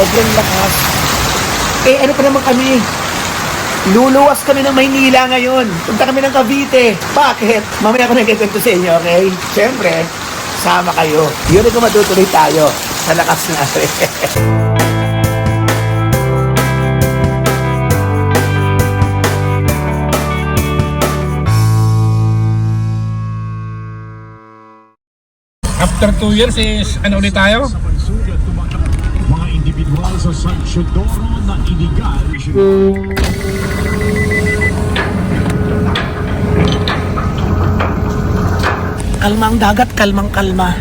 sobrang lakas. Eh, ano pa naman kami? Luluwas kami ng Maynila ngayon. Punta kami ng Cavite. Bakit? Mamaya ako nagkikwento sa inyo, okay? Siyempre, sama kayo. Yun ay kung matutuloy tayo sa lakas natin. After 2 years is ano ulit tayo? Mga individual sa San Isidoro na iligal. Kalmang dagat, kalmang kalma.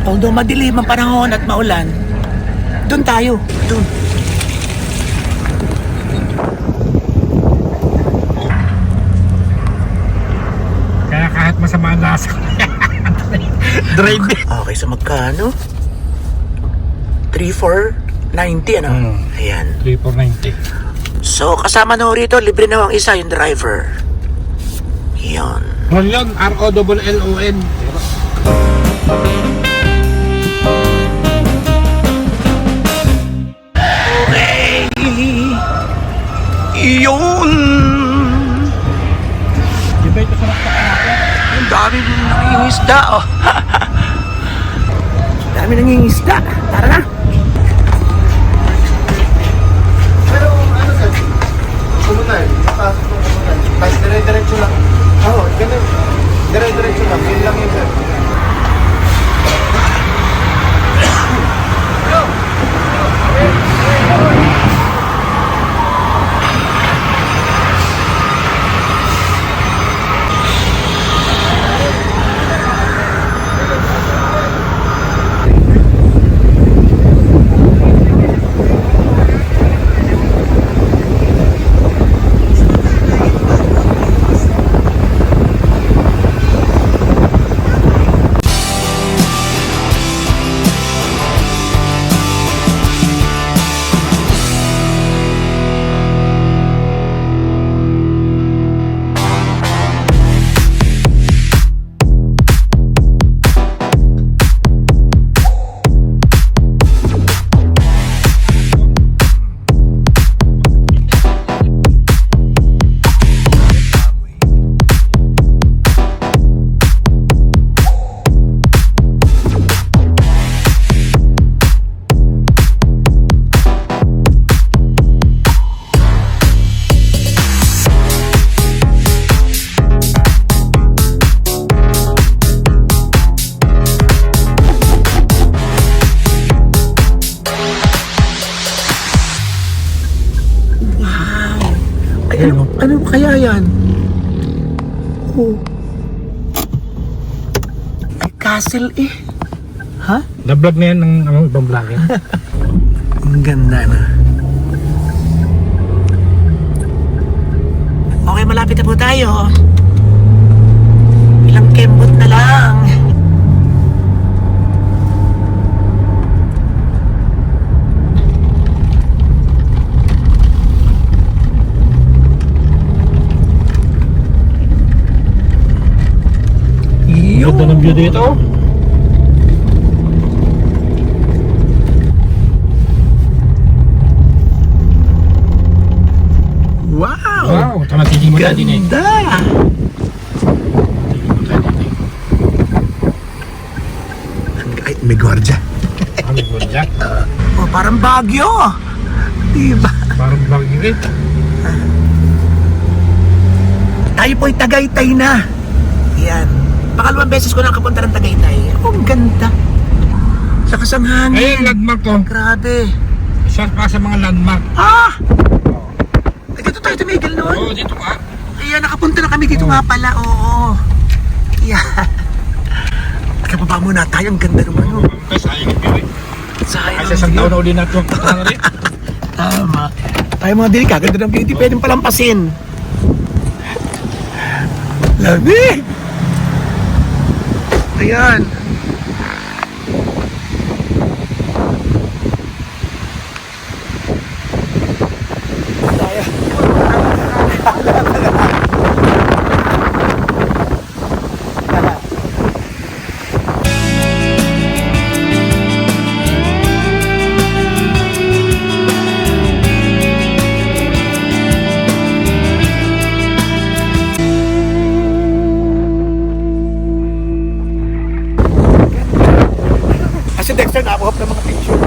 Although madilim ang panahon at maulan, doon tayo. Doon. Kaya kahit masama ang lasa ko. Drive. Okay, so magkano? 3,490 ano? Ayan. 3,490. So, kasama na ho rito, libre na ho ang isa, yung driver. Yan. Rolon, R-O-L-L-O-N. Okay. Yun. Di ba ito sa nakapakakit? Ang dami nangingisda, oh. Dami nangingisda. Tara na. Pero ano sir? Kumunay, napasok ng kumunay. Tapos dire-diretso lang. Oo, ganun. Dire-diretso lang. Yun lang yun sir. Ano kaya yan? Oh. Ay, castle eh. Ha? Na-vlog na yan ng ibang vlogger. Ang ganda na. Okay, malapit na po tayo. Ilang kembot na lang. Ganda ng view dito. Wow! Wow, tama tingin mo na din eh. Ganda! Ay, may gwardiya. Kami po dyan. Oh, parang Baguio. Diba? Parang bagay rin. Tayo po'y Tagaytay na. Yan. Pangalawang beses ko nakapunta ng Tagaytay. Oh, ang ganda. Lakas ang hangin. Ayun, landmark to. Grabe. Isa pa sa mga landmark. Ah! Ay, dito tayo tumigil noon. Oo, dito ka. Ayan, nakapunta na kami dito nga pala. Oo. Yan. Nakapaba muna tayo. Ang ganda naman. Oh. Ay, sayang yung view eh. Sayang. Ay, sa isang taon na uli na ito. Tama. Tayo mga dili ka. Ganda ng beauty. Pwedeng palampasin. Lamig! Ayan. Si Dexter nakuha ng mga picture.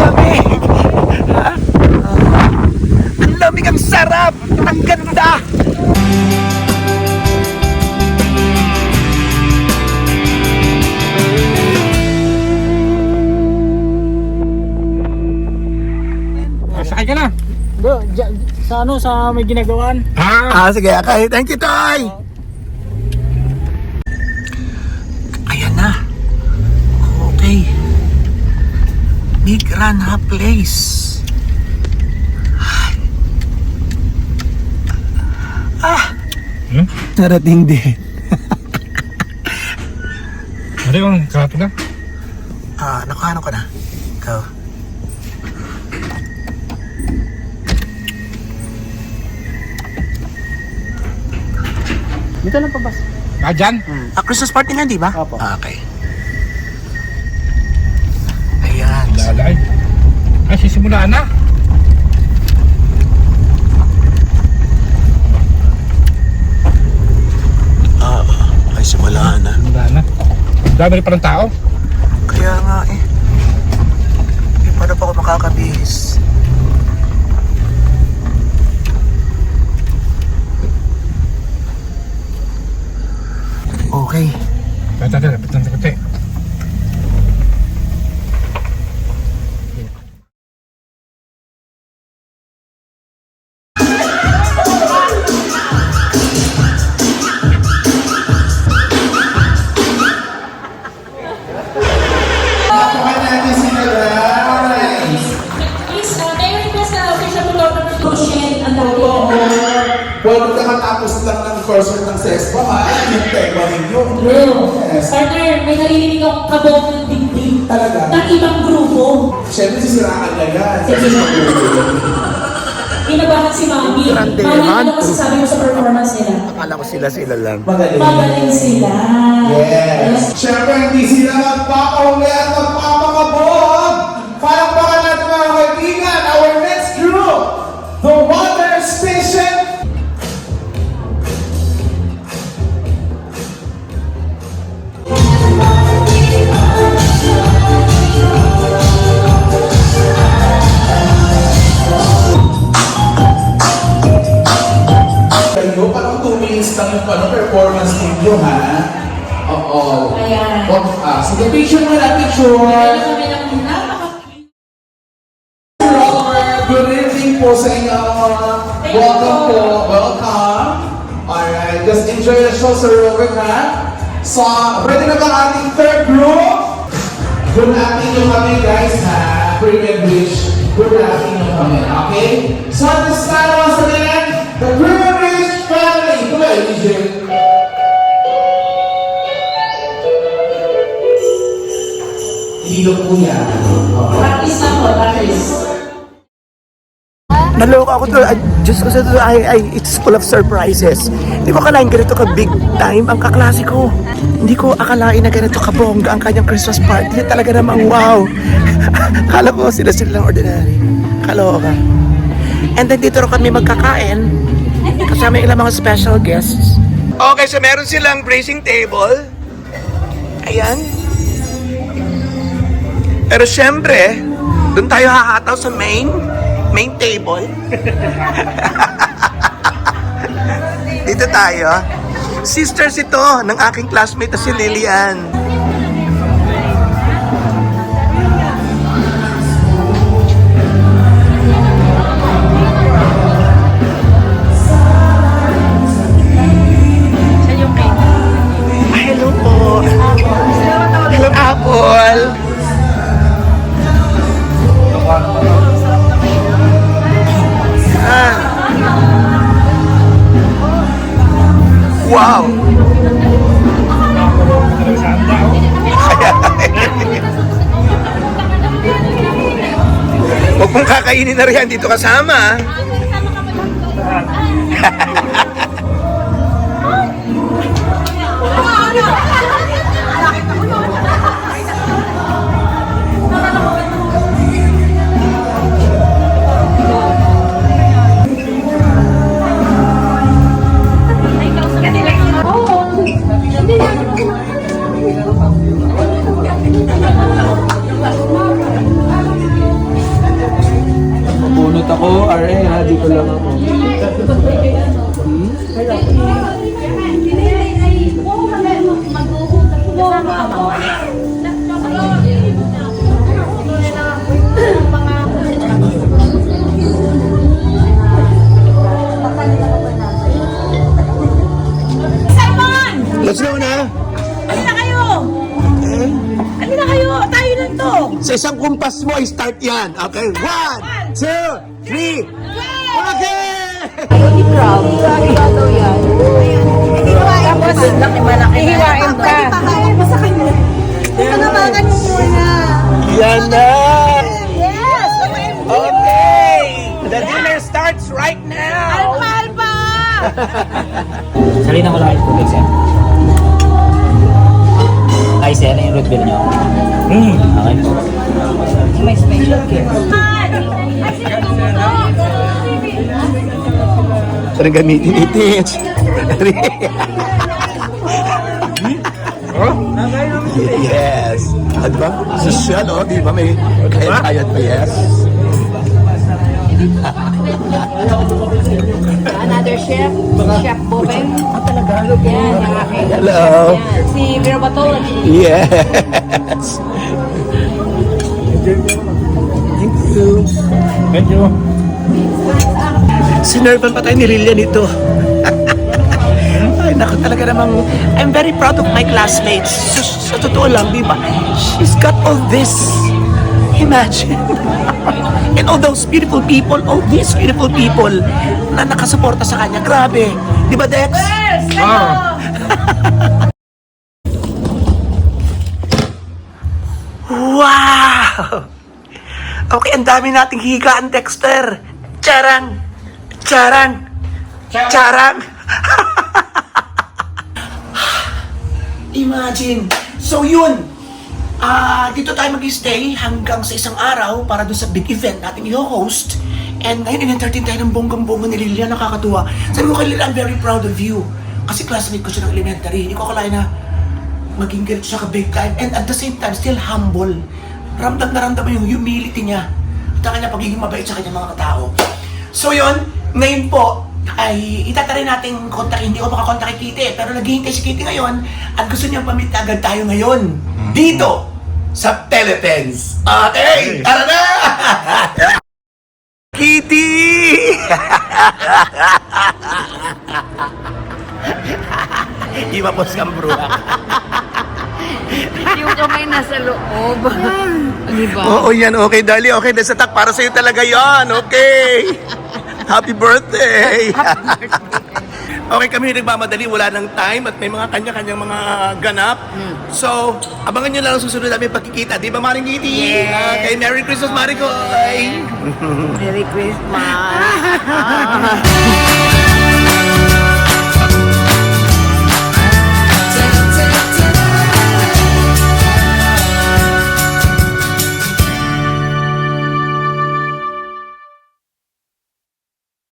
Lamig! Ha? Ang lamig, ang sarap! Ang ganda! Sakay ka na. Bro, sa ano, sa may ginagawan. Sige, okay. Thank you, Toy! Ayan na. Okay. Big Ranha Place. Narating din. Ano yung karato na? Nakuhanan ko na. Ikaw. Dito lang pa bas. Dyan? Christmas party nga, di ba? Opo. Okay. Ayan. Lalay. Ay, sisimulaan na. Ay, simulaan na. Simulaan na. Dami rin pa ng tao. Kaya nga eh. Paano pa ako makakabihis? Okay. Tata, lapit ng takot eh. Huwag ka matapos lang ng course ng SESPA, yung tema ninyo. Yes. Partner, may narinig akong kabog ng dibdib Talaga. ng ibang grupo. Siyempre, sisiraan na yan. Inabahan si Mami. Grande Mami, naman. ano masasabi mo sa performance nila? Akala ko sila lang. Magaling. Magaling sila. Yes. Siyempre, hindi sila magpapahuli at magpapakabog. Palakpakan natin mga kaibigan, our next group, the Water Station. Kayo, parang 2 minutes lang yung performance ninyo, ha? Oo. Ayan. Sige, picture mo na, picture. Meron kami ng napaka- Robert, good evening po sa inyo. Thank Welcome you. po. Welcome. Alright, just enjoy the show, Sir Robert, ha? So, ready na ba ang ating third group? Good natin nyo kami, guys, ha? Privilege. Good natin nyo kami, okay? So, at this time, once again, the Privilege family. Come on, DJ. Hindi ko po yan. Okay. Practice na po, practice. Naloko ako to. Diyos ko sa to, it's full of surprises. Hindi ko akalain ganito ka big time ang kaklase ko. Hindi ko akalain na ganito kabongga ang kanyang Christmas party. Talaga namang wow. Kala ko sila lang ordinary. Kaloka. And then dito rin kami magkakain. Kasama yung ilang mga special guests. Okay, so meron silang bracing table. Ayan. Pero syempre, doon tayo hahataw sa main table. Dito tayo. Sisters ito ng aking classmate na si Lilian. Hello po. Hello, Apple. Wow! Huwag mong kakainin na rin dito kasama. lang ako. Simon! Let's go na! Halina kayo! Halina kayo! Tayo lang to! Sa isang kumpas mo, i-start yan. Okay? 1, 2, 3. Okay! Tapos, laki-malaki na. Hihiwain ka. Yan na! Yes! Okay! The dinner starts right now! Alba! Salina ko lang yung tubig, sir. Ay, sir, yung root beer nyo. Okay po. May special gift. Sarang gamitin itin. Yes. Ano ba? Social, oh, di ba? May kayat pa, yes. Another chef, Chef Bobeng. Yan, ang aking. Hello. Yan, si Virbatology. Yes. Thank you. Medyo. Sinervan pa tayo ni Rillian ito. Ay, naku, talaga namang, I'm very proud of my classmates. Sa totoo lang, di ba? She's got all this. Imagine. And all those beautiful people, all these beautiful people na nakasuporta sa kanya. Grabe. Di ba, Dex? Wow! Okay, ang dami nating higaan, Dexter. Charang! Charang! Charang! Imagine! So yun, dito tayo mag-stay hanggang sa isang araw para doon sa big event natin i-host. And ngayon, in-entertain tayo ng bonggang-bongga ni Lilian, nakakatuwa. Sabi ko kay Lilian, I'm very proud of you. Kasi classmate ko siya ng elementary. Hindi ko akalain na maging ganito siya ka-big time. And at the same time, still humble. Ramdam na ramdam mo yung humility niya. At ang kanya pagiging mabait sa kanyang mga tao. So yun, ngayon po, ay itatry natin kontakin. Hindi ko makakontak kay Kitty, pero naghihintay si Kitty ngayon at gusto niyang pamit agad tayo ngayon. Dito, sa Philippines. Okay, tara na! Kitty! Iba po siyang bro. Yung kamay nasa loob. Di ba? Oo yan, okay Dali. Okay, nasa tak para sa'yo talaga yan. Okay. Happy birthday! Okay, kami nagmamadali, wala nang time at may mga kanya-kanyang mga ganap. So, abangan nyo lang ang susunod namin pagkikita. Di ba, Maring Kitty? Yes. Okay, Merry Christmas, Maricoy! Merry Christmas.